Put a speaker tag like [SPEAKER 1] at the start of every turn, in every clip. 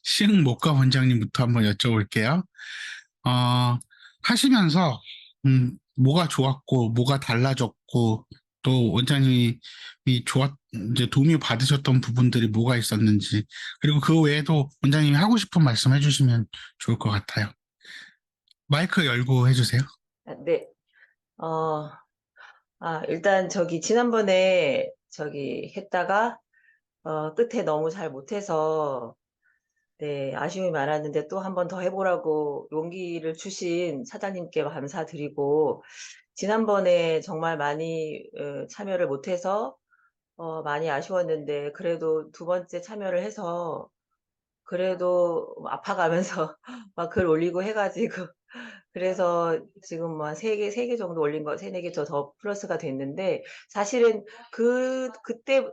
[SPEAKER 1] 시흥목가 원장님부터 한번 여쭤볼게요. 어, 하시면서, 뭐가 좋았고, 뭐가 달라졌고, 또 원장님이 이제 도움이 받으셨던 부분들이 뭐가 있었는지, 그리고 그 외에도 원장님이 하고 싶은 말씀 해주시면 좋을 것 같아요. 마이크 열고 해주세요.
[SPEAKER 2] 네. 어, 일단 지난번에 했다가, 끝에 너무 잘 못해서, 네, 아쉬움이 많았는데 또 한 번 더 해보라고 용기를 주신 사장님께 감사드리고, 지난번에 정말 많이 참여를 못해서, 많이 아쉬웠는데, 그래도 두 번째 참여를 해서, 그래도 아파가면서 막 글 올리고 해가지고, 그래서 지금 뭐 한 3개 정도 올린 거, 3-4개 더 플러스가 됐는데, 사실은 그때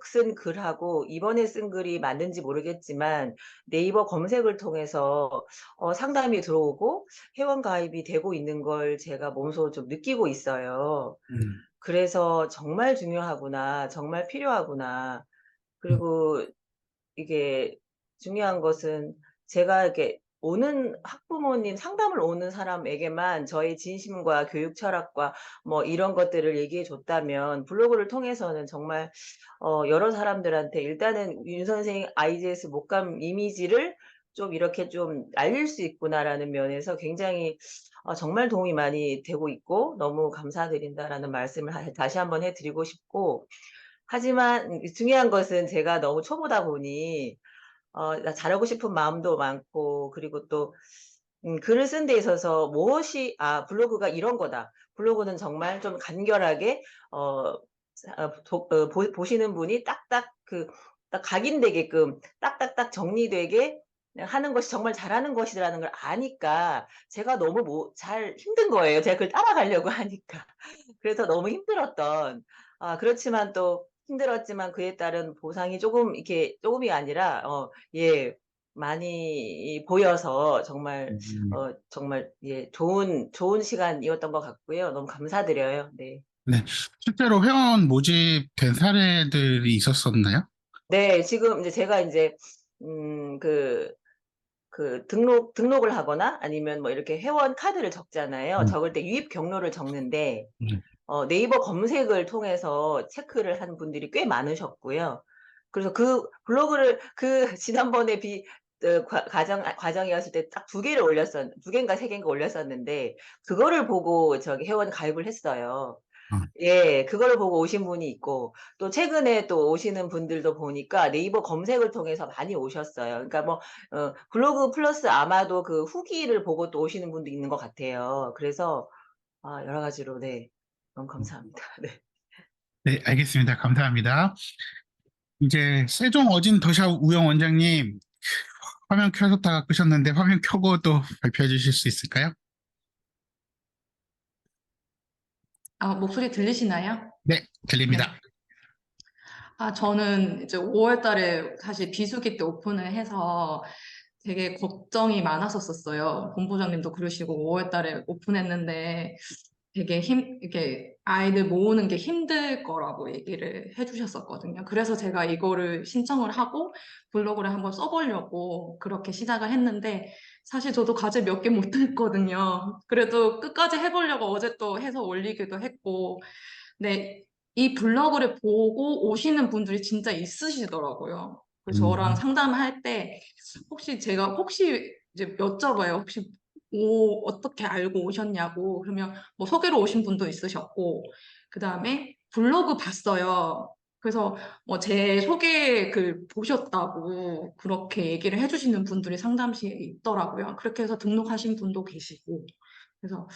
[SPEAKER 2] 쓴 글하고 이번에 쓴 글이 맞는지 모르겠지만, 네이버 검색을 통해서 상담이 들어오고 회원 가입이 되고 있는 걸 제가 몸소 좀 느끼고 있어요.
[SPEAKER 1] 음,
[SPEAKER 2] 그래서 정말 중요하구나, 정말 필요하구나.
[SPEAKER 1] 음,
[SPEAKER 2] 그리고 이게 중요한 것은 제가 이렇게 오는 학부모님 상담을 오는 사람에게만 저의 진심과 교육 철학과 뭐 이런 것들을 얘기해 줬다면, 블로그를 통해서는 정말 여러 사람들한테 일단은 윤 선생 IGS 목감 이미지를 좀 이렇게 좀 알릴 수 있구나라는 면에서 굉장히 정말 도움이 많이 되고 있고 너무 감사드린다라는 말씀을 다시 한번 해드리고 싶고, 하지만 중요한 것은 제가 너무 초보다 보니 나 잘하고 싶은 마음도 많고, 그리고 또 글을 쓴 데 있어서 블로그가 이런 거다. 블로그는 정말 좀 간결하게 어 보시는 분이 딱딱 딱 각인되게끔 딱딱딱 정리되게 하는 것이 정말 잘하는 것이라는 걸 아니까, 제가 너무 잘 힘든 거예요, 제가 그걸 따라가려고 하니까. 그래서 너무 힘들었던, 그렇지만 또 힘들었지만 그에 따른 보상이 조금이 아니라 예, 많이 보여서 정말 정말 예, 좋은 시간이었던 것 같고요. 너무 감사드려요. 네.
[SPEAKER 1] 네. 실제로 회원 모집된 사례들이 있었었나요?
[SPEAKER 2] 네. 지금 이제 제가 인제 음 그 등록을 하거나 아니면 뭐 이렇게 회원 카드를 적잖아요.
[SPEAKER 1] 음,
[SPEAKER 2] 적을 때 유입 경로를 적는데,
[SPEAKER 1] 음,
[SPEAKER 2] 네이버 검색을 통해서 체크를 한 분들이 꽤 많으셨고요. 그래서 그 블로그를 지난번에 과정이었을 때 딱 2개인가 3개인가 올렸었는데, 그거를 보고 회원 가입을 했어요.
[SPEAKER 1] 어,
[SPEAKER 2] 예. 그거를 보고 오신 분이 있고, 또 최근에 또 오시는 분들도 보니까 네이버 검색을 통해서 많이 오셨어요. 그러니까 뭐 블로그 플러스 아마도 그 후기를 보고 또 오시는 분도 있는 것 같아요. 그래서 여러 가지로, 네. 너무 감사합니다. 네.
[SPEAKER 1] 네, 알겠습니다. 감사합니다. 이제 세종 어진 더샵 우영 원장님 화면 켜졌다가 끄셨는데 화면 켜고 또 발표해 주실 수 있을까요?
[SPEAKER 3] 목소리 들리시나요?
[SPEAKER 1] 네,
[SPEAKER 3] 네.
[SPEAKER 1] 들립니다.
[SPEAKER 3] 저는 이제 5월 달에 다시 비수기 때 오픈을 해서 되게 걱정이 많았었어요. 본부장님도 그러시고 5월 달에 오픈했는데 되게 이렇게 아이들 모으는 게 힘들 거라고 얘기를 해주셨었거든요. 그래서 제가 이거를 신청을 하고 블로그를 한번 써보려고 그렇게 시작을 했는데, 사실 저도 과제 몇 개 못했거든요. 그래도 끝까지 해보려고 어제 또 해서 올리기도 했고, 네, 이 블로그를 보고 오시는 분들이 진짜 있으시더라고요. 그래서 저랑
[SPEAKER 1] 음,
[SPEAKER 3] 상담할 때 혹시 이제 여쭤봐요. 혹시 어떻게 알고 오셨냐고. 그러면 뭐 소개로 오신 분도 있으셨고, 그 다음에 블로그 봤어요. 그래서 뭐 제 소개 글 보셨다고 그렇게 얘기를 해주시는 분들이 상담실에 있더라고요. 그렇게 해서 등록하신 분도 계시고. 그래서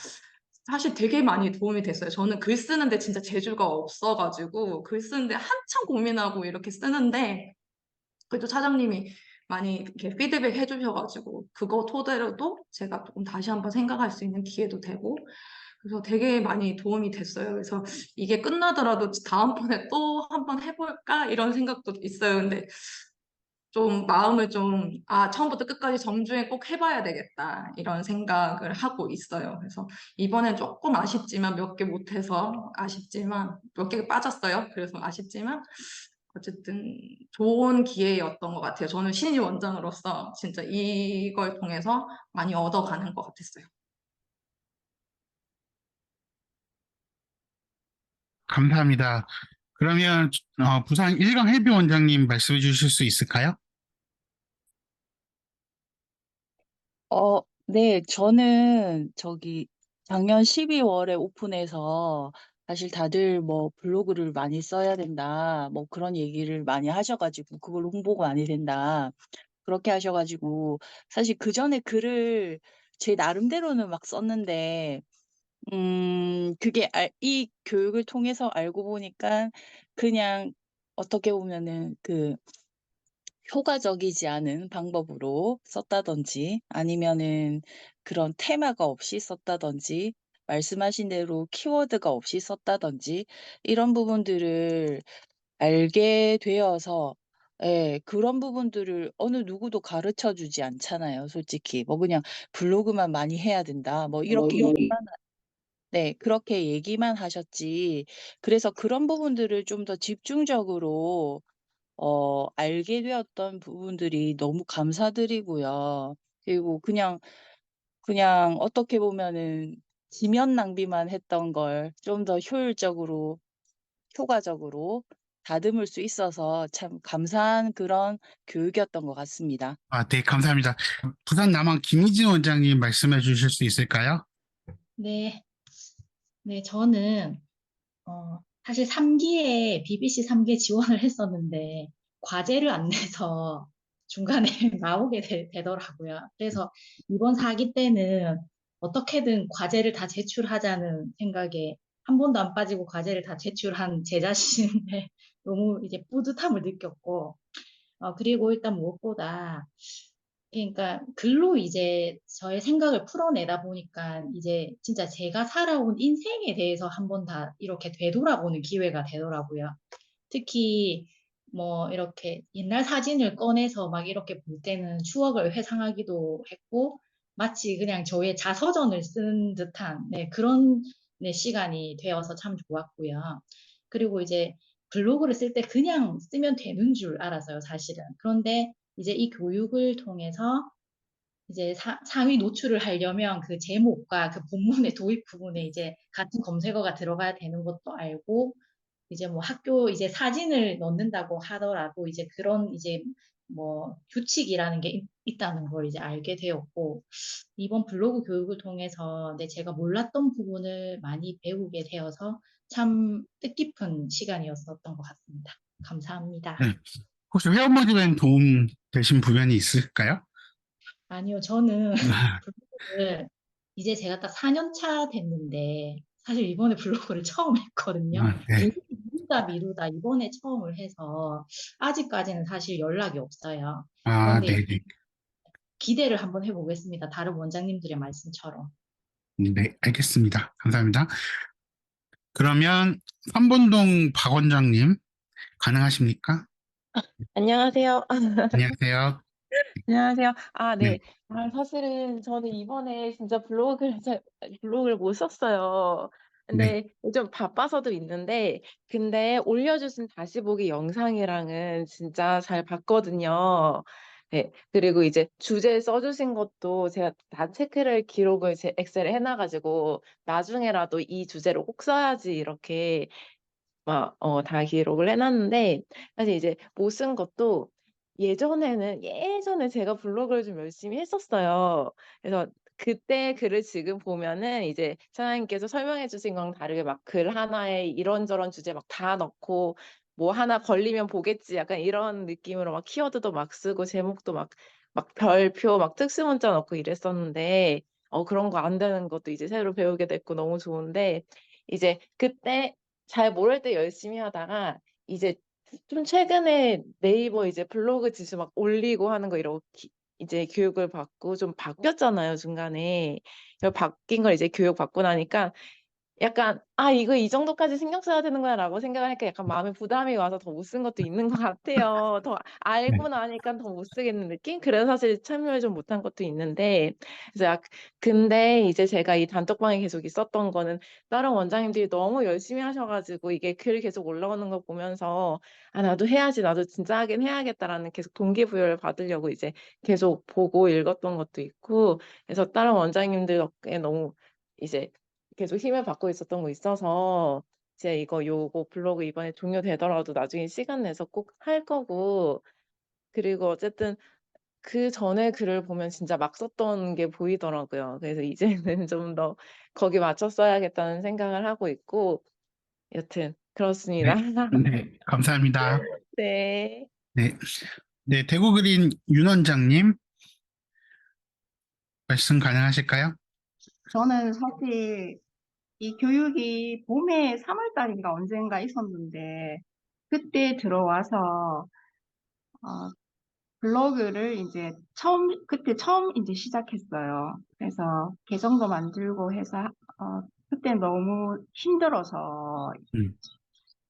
[SPEAKER 3] 사실 되게 많이 도움이 됐어요. 저는 글 쓰는데 진짜 재주가 없어가지고 글 쓰는데 한참 고민하고 이렇게 쓰는데, 그래도 차장님이 많이 이렇게 피드백 해주셔가지고 그거 토대로도 제가 조금 다시 한번 생각할 수 있는 기회도 되고, 그래서 되게 많이 도움이 됐어요. 그래서 이게 끝나더라도 다음번에 또 한번 해볼까 이런 생각도 있어요. 근데 좀 마음을 처음부터 끝까지 정주행 꼭 해봐야 되겠다 이런 생각을 하고 있어요. 그래서 이번엔 조금 아쉽지만 몇 개 못해서 아쉽지만 몇 개 빠졌어요. 그래서 아쉽지만 어쨌든 좋은 기회였던 것 같아요. 저는 신입 원장으로서 진짜 이걸 통해서 많이 얻어가는 것 같았어요.
[SPEAKER 1] 감사합니다. 그러면 부산 일강 해비 원장님 말씀해 주실 수 있을까요?
[SPEAKER 4] 네, 저는 작년 12월에 오픈해서 사실 다들 뭐 블로그를 많이 써야 된다, 뭐 그런 얘기를 많이 하셔가지고 그걸 홍보가 많이 된다. 그렇게 하셔가지고 사실 그 전에 글을 제 나름대로는 막 썼는데, 그게 이 교육을 통해서 알고 보니까 그냥 어떻게 보면은 효과적이지 않은 방법으로 썼다든지 아니면은 그런 테마가 없이 썼다든지 말씀하신 대로 키워드가 없이 썼다든지 이런 부분들을 알게 되어서 예, 그런 부분들을 어느 누구도 가르쳐 주지 않잖아요, 솔직히. 뭐 그냥 블로그만 많이 해야 된다. 뭐 이렇게 네, 그렇게 얘기만 하셨지. 그래서 그런 부분들을 좀 더 집중적으로 알게 되었던 부분들이 너무 감사드리고요. 그리고 그냥 어떻게 보면은 지면 낭비만 했던 걸 좀 더 효과적으로 다듬을 수 있어서 참 감사한 그런 교육이었던 것 같습니다.
[SPEAKER 1] 네, 감사합니다. 부산 남한 김희진 원장님 말씀해 주실 수 있을까요?
[SPEAKER 5] 네, 네, 저는 사실 3기에 BBC 3기에 지원을 했었는데 과제를 안 내서 중간에 나오게 되더라고요. 그래서 이번 4기 때는 어떻게든 과제를 다 제출하자는 생각에 한 번도 안 빠지고 과제를 다 제출한 제 자신에 너무 이제 뿌듯함을 느꼈고, 그리고 일단 무엇보다 그러니까 글로 이제 저의 생각을 풀어내다 보니까 이제 진짜 제가 살아온 인생에 대해서 한번 다 이렇게 되돌아보는 기회가 되더라고요. 특히 뭐 이렇게 옛날 사진을 꺼내서 막 이렇게 볼 때는 추억을 회상하기도 했고 마치 그냥 저의 자서전을 쓴 듯한 네, 그런 네, 시간이 되어서 참 좋았고요. 그리고 이제 블로그를 쓸 때 그냥 쓰면 되는 줄 알았어요, 사실은. 그런데 이제 이 교육을 통해서 이제 상위 노출을 하려면 그 제목과 그 본문의 도입 부분에 이제 같은 검색어가 들어가야 되는 것도 알고, 이제 뭐 학교 이제 사진을 넣는다고 하더라도 이제 그런 이제 뭐 규칙이라는 게 있다는 걸 이제 알게 되었고, 이번 블로그 교육을 통해서 제가 몰랐던 부분을 많이 배우게 되어서 참 뜻깊은 시간이었었던 것 같습니다. 감사합니다.
[SPEAKER 1] 네. 혹시 회원 모집에 도움 되신 부분이 있을까요?
[SPEAKER 5] 아니요, 저는 블로그를 이제 제가 딱 4년 차 됐는데, 사실 이번에 블로그를 처음 했거든요.
[SPEAKER 1] 네.
[SPEAKER 5] 계속 미루다 이번에 처음을 해서, 아직까지는 사실 연락이 없어요. 그런데
[SPEAKER 1] 네, 네.
[SPEAKER 5] 기대를 한번 해보겠습니다. 다른 원장님들의 말씀처럼.
[SPEAKER 1] 네, 알겠습니다. 감사합니다. 그러면 삼본동 박 원장님 가능하십니까?
[SPEAKER 6] 안녕하세요.
[SPEAKER 1] 안녕하세요.
[SPEAKER 6] 안녕하세요. 네.
[SPEAKER 1] 네,
[SPEAKER 6] 사실은 저는 이번에 진짜 블로그를 못 썼어요.
[SPEAKER 1] 네,
[SPEAKER 6] 근데 좀 바빠서도 있는데, 근데 올려주신 다시 보기 영상이랑은 진짜 잘 봤거든요. 네. 그리고 이제 주제 써주신 것도 제가 다 기록을 제 엑셀에 해놔가지고, 나중에라도 이 주제로 꼭 써야지 이렇게 다 기록을 해놨는데, 사실 이제 못 쓴 것도 예전에 제가 블로그를 좀 열심히 했었어요. 그래서 그때 글을 지금 보면은 이제 사장님께서 설명해 주신 거랑 다르게 막 글 하나에 이런저런 주제 막 다 넣고 뭐 하나 걸리면 보겠지 약간 이런 느낌으로 막 키워드도 막 쓰고 제목도 막 별표 막 특수문자 넣고 이랬었는데 그런 거 안 되는 것도 이제 새로 배우게 됐고 너무 좋은데 이제 그때 잘 모를 때 열심히 하다가 이제 좀 최근에 네이버 이제 블로그 지수 막 올리고 하는 거 이러고 이제 교육을 받고 좀 바뀌었잖아요, 중간에. 바뀐 걸 이제 교육 받고 나니까 약간 이거 이 정도까지 신경 써야 되는 거야라고 생각을 하니까 약간 마음에 부담이 와서 더 못 쓴 것도 있는 것 같아요. 더
[SPEAKER 1] 네.
[SPEAKER 6] 알고 나니까 더 못 쓰겠는 느낌? 그래서 사실 참여를 좀 못한 것도 있는데 그래서 근데 이제 제가 이 단톡방에 계속 있었던 거는 다른 원장님들이 너무 열심히 하셔가지고 이게 글 계속 올라오는 거 보면서 나도 해야지, 나도 진짜 하긴 해야겠다라는 계속 동기부여를 받으려고 이제 계속 보고 읽었던 것도 있고 그래서 다른 원장님들 덕에 너무 이제 계속 힘을 받고 있었던 거 있어서 이제 요거 블로그 이번에 종료되더라도 나중에 시간 내서 꼭 할 거고 그리고 어쨌든 그 전에 글을 보면 진짜 막 썼던 게 보이더라고요. 그래서 이제는 좀 더 거기에 맞춰 써야겠다는 생각을 하고 있고 여튼 그렇습니다.
[SPEAKER 1] 네. 네. 감사합니다.
[SPEAKER 6] 네.
[SPEAKER 1] 네. 네. 대구 그린 윤 원장님 말씀 가능하실까요?
[SPEAKER 7] 저는 사실 이 교육이 봄에 3월 달인가 언젠가 있었는데, 그때 들어와서, 어, 블로그를 이제 그때 처음 이제 시작했어요. 그래서 계정도 만들고 해서, 그때 너무 힘들어서
[SPEAKER 1] 음.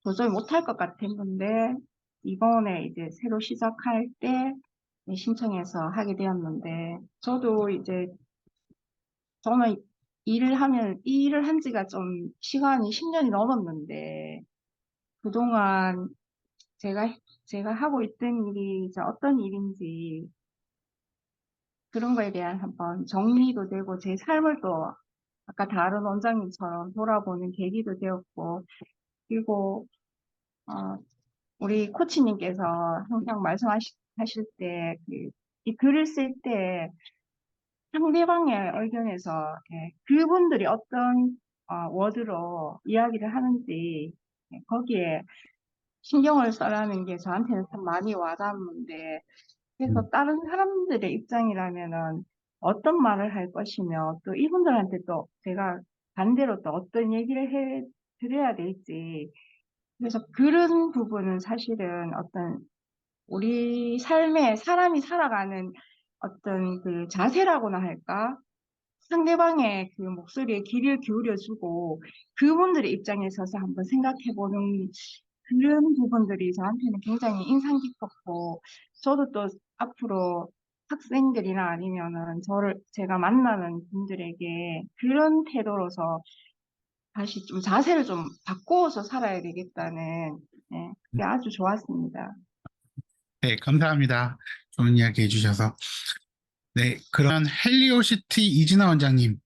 [SPEAKER 7] 도저히 못할 것 같았는데, 이번에 이제 새로 시작할 때 신청해서 하게 되었는데, 저는 이 일을 한 지가 좀 시간이 10년이 넘었는데, 그동안 제가, 제가 하고 있던 일이 이제 어떤 일인지 그런 거에 대한 한번 정리도 되고, 제 삶을 또 아까 다른 원장님처럼 돌아보는 계기도 되었고, 그리고, 어, 우리 코치님께서 항상 말씀하실 때, 이 글을 쓸 때 상대방의 의견에서 그분들이 어떤 워드로 이야기를 하는지 거기에 신경을 써라는 게 저한테는 참 많이 와닿는데, 그래서 다른 사람들의 입장이라면은 어떤 말을 할 것이며 또 이분들한테 또 제가 반대로 또 어떤 얘기를 해 드려야 될지, 그래서 그런 부분은 사실은 어떤 우리 삶에 사람이 살아가는 어떤 그 자세라고나 할까? 상대방의 그 목소리에 귀를 기울여주고 그분들의 입장에 서서 한번 생각해보는 그런 부분들이 저한테는 굉장히 인상 깊었고, 저도 또 앞으로 학생들이나 아니면은 제가 만나는 분들에게 그런 태도로서 다시 좀 자세를 좀 바꾸어서 살아야 되겠다는, 그게 아주 좋았습니다.
[SPEAKER 1] 네. 감사합니다. 좋은 이야기 해주셔서. 네. 그러면 헬리오시티 이진아 원장님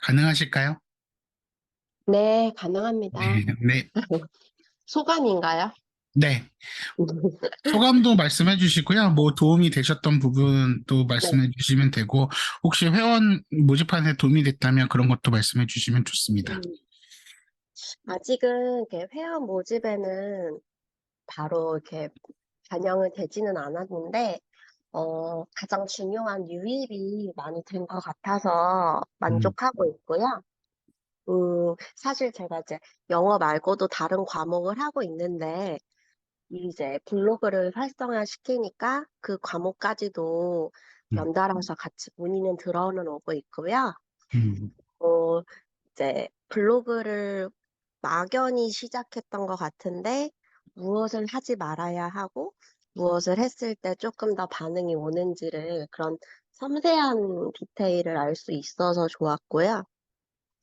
[SPEAKER 1] 가능하실까요?
[SPEAKER 8] 네, 가능합니다.
[SPEAKER 1] 네. 네.
[SPEAKER 8] 소감인가요?
[SPEAKER 1] 네. 소감도 말씀해 주시고요. 뭐 도움이 되셨던 부분도
[SPEAKER 8] 네.
[SPEAKER 1] 말씀해 주시면 되고, 혹시 회원 모집하는 데 도움이 됐다면 그런 것도 말씀해 주시면 좋습니다.
[SPEAKER 8] 아직은 이렇게 회원 모집에는 바로 이렇게 반영을 되지는 않았는데, 가장 중요한 유입이 많이 된 것 같아서 만족하고 있고요. 사실 제가 이제 영어 말고도 다른 과목을 하고 있는데, 이제 블로그를 활성화시키니까 그 과목까지도
[SPEAKER 1] 음,
[SPEAKER 8] 연달아서 같이 문의는 들어는 오고 있고요.
[SPEAKER 1] 음,
[SPEAKER 8] 어, 이제 블로그를 막연히 시작했던 것 같은데 무엇을 하지 말아야 하고 무엇을 했을 때 조금 더 반응이 오는지를 그런 섬세한 디테일을 알 수 있어서 좋았고요.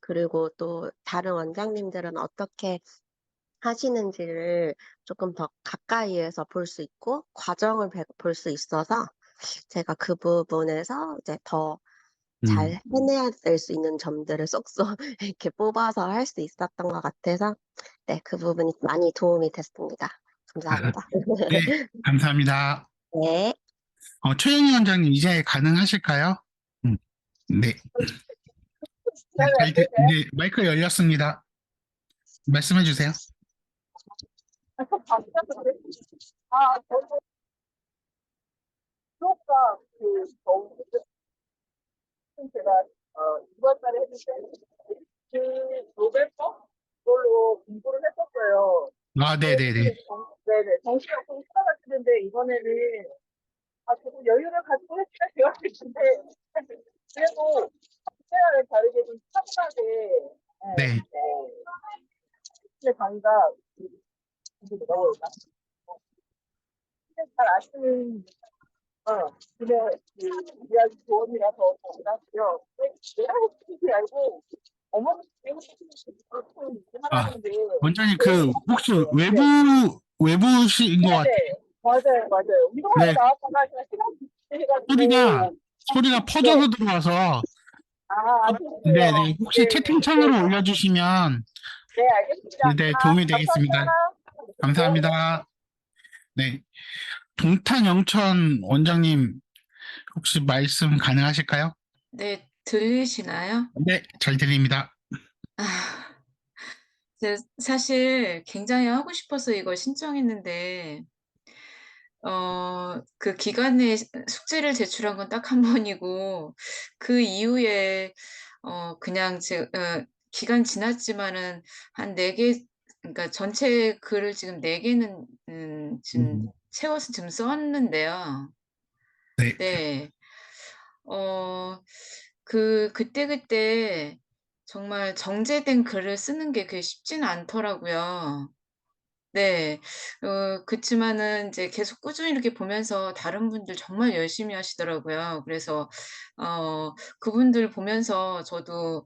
[SPEAKER 8] 그리고 또 다른 원장님들은 어떻게 하시는지를 조금 더 가까이에서 볼 수 있고 과정을 볼 수 있어서 제가 그 부분에서 이제 더 잘 해내야 될 수 있는 점들을 쏙쏙 이렇게 뽑아서 할 수 있었던 것 같아서 네, 그 부분이 많이 도움이 됐습니다. 감사합니다.
[SPEAKER 1] 네. 감사합니다.
[SPEAKER 8] 네.
[SPEAKER 1] 최영희 원장님 이제 가능하실까요? 음, 네. 네, 이제 마이크 열렸습니다. 말씀해 주세요.
[SPEAKER 2] 제가 이번 달에 했는데 그 노벨법 그걸로 공부를 했었어요.
[SPEAKER 1] 아, 네네네.
[SPEAKER 2] 네네. 정시가 좀 힘들었는데 이번에는 조금 여유를 가지고 했으면 좋았을 텐데 그래도 그때와는 다르게 좀 차분하게
[SPEAKER 1] 네. 아, 원장님, 혹시 외부신 것 같아요. 네, 소리가, 소리가 퍼져서 들어와서, 네, 네, 혹시 채팅창으로 올려주시면, 네, 도움이 되겠습니다. 감사합니다. 네, 동탄 영천 원장님, 혹시 말씀 가능하실까요?
[SPEAKER 9] 네, 들리시나요?
[SPEAKER 1] 네, 잘 들립니다.
[SPEAKER 9] 아, 사실 굉장히 하고 싶어서 이걸 신청했는데, 그 기간에 숙제를 제출한 건 딱 한 번이고, 그 이후에, 그냥 기간 지났지만은 한 4개, 그러니까 전체 글을 지금 4개는, 지금 채워서 지금 썼는데요.
[SPEAKER 1] 네,
[SPEAKER 9] 네. 어, 그때그때 정말 정제된 글을 쓰는 게 그게 쉽지는 않더라고요. 네. 그치만은 이제 계속 꾸준히 이렇게 보면서 다른 분들 정말 열심히 하시더라고요. 그래서, 그분들 보면서 저도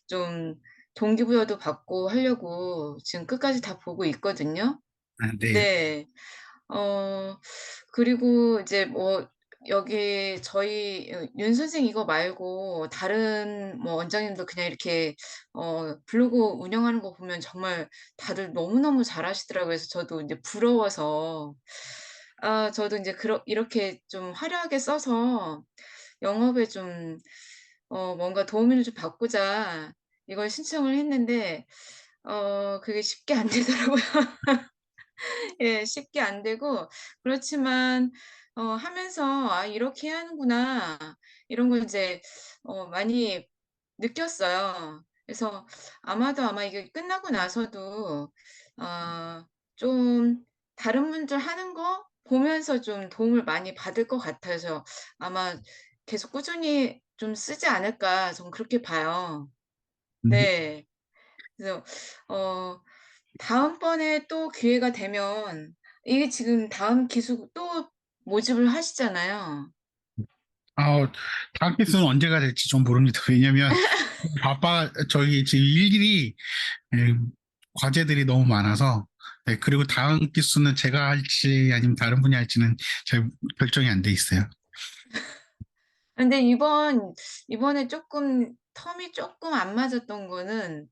[SPEAKER 9] 좀 동기부여도 받고 하려고 지금 끝까지 다 보고 있거든요.
[SPEAKER 1] 아, 네.
[SPEAKER 9] 네. 어 그리고 이제 뭐 여기 저희 윤 선생 이거 말고 다른 뭐 원장님도 그냥 이렇게 블로그 운영하는 거 보면 정말 다들 너무너무 잘하시더라고요. 그래서 저도 인제 부러워서 저도 인제 이렇게 좀 화려하게 써서 영업에 좀 뭔가 도움을 좀 받고자 이걸 신청을 했는데 그게 쉽게 안 되더라고요. 예. 쉽게 안 되고 그렇지만 하면서 '아 이렇게 해야 하는구나.' 이런 걸 인제 많이 느꼈어요. 그래서 아마도 아마 이게 끝나고 나서도 좀 다른 분들 하는 거 보면서 좀 도움을 많이 받을 것 같아서 아마 계속 꾸준히 좀 쓰지 않을까 저는 그렇게 봐요.
[SPEAKER 1] 음,
[SPEAKER 9] 네. 그래서 어 다음번에 또 기회가 되면 이게 지금 다음 기수 또 모집을 하시잖아요.
[SPEAKER 1] 다음 기수는 언제가 될지 좀 모릅니다. 왜냐면, 저희 지금 일일이, 예, 과제들이 너무 많아서, 네, 그리고 다음 기수는 제가 할지 아니면 다른 분이 할지는 잘 결정이 안 돼 있어요.
[SPEAKER 9] 근데 이번에 쪼끔 텀이 쪼끔 안 맞았던 거는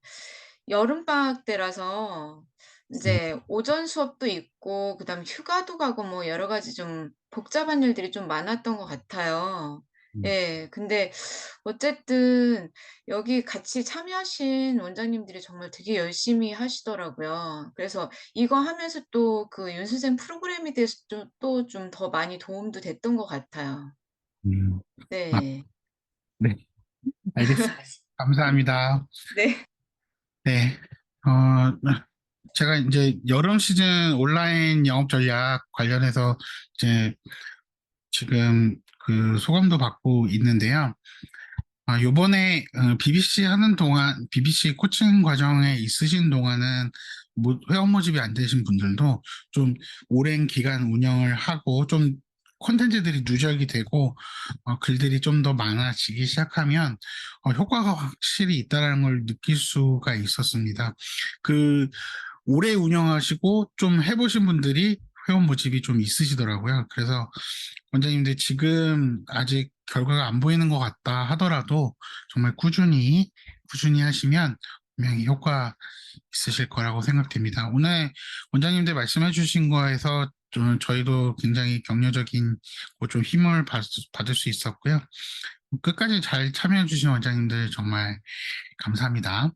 [SPEAKER 9] 여름방학 때라서
[SPEAKER 1] 음,
[SPEAKER 9] 인제 오전 수업도 있고 그다음에 휴가도 가고 뭐 여러 가지 좀 복잡한 일들이 좀 많았던 것 같아요.
[SPEAKER 1] 음,
[SPEAKER 9] 예. 근데 어쨌든 여기 같이 참여하신 원장님들이 정말 되게 열심히 하시더라고요. 그래서 이거 하면서 또 그 윤 선생 프로그램에 대해서 또 좀 더 많이 도움도 됐던 것 같아요.
[SPEAKER 1] 음. 아,
[SPEAKER 9] 네.
[SPEAKER 1] 네, 알겠습니다. 감사합니다.
[SPEAKER 9] 네.
[SPEAKER 1] 네, 제가 이제 여름 시즌 온라인 영업 전략 관련해서 이제 지금 그 소감도 받고 있는데요. 요번에 BBC 하는 동안, BBC 코칭 과정에 있으신 동안은 회원 모집이 안 되신 분들도 좀 오랜 기간 운영을 하고 좀 콘텐츠들이 누적이 되고 글들이 좀 더 많아지기 시작하면 효과가 확실히 있다는 걸 느낄 수가 있었습니다. 그 오래 운영하시고 좀 해보신 분들이 회원 모집이 좀 있으시더라고요. 그래서 원장님들 지금 아직 결과가 안 보이는 것 같다 하더라도 정말 꾸준히 하시면 분명히 효과 있으실 거라고 생각됩니다. 오늘 원장님들 말씀해 주신 거에서 좀 저희도 굉장히 격려적인 좀 힘을 받을 수 있었고요. 끝까지 잘 참여해 주신 원장님들 정말 감사합니다.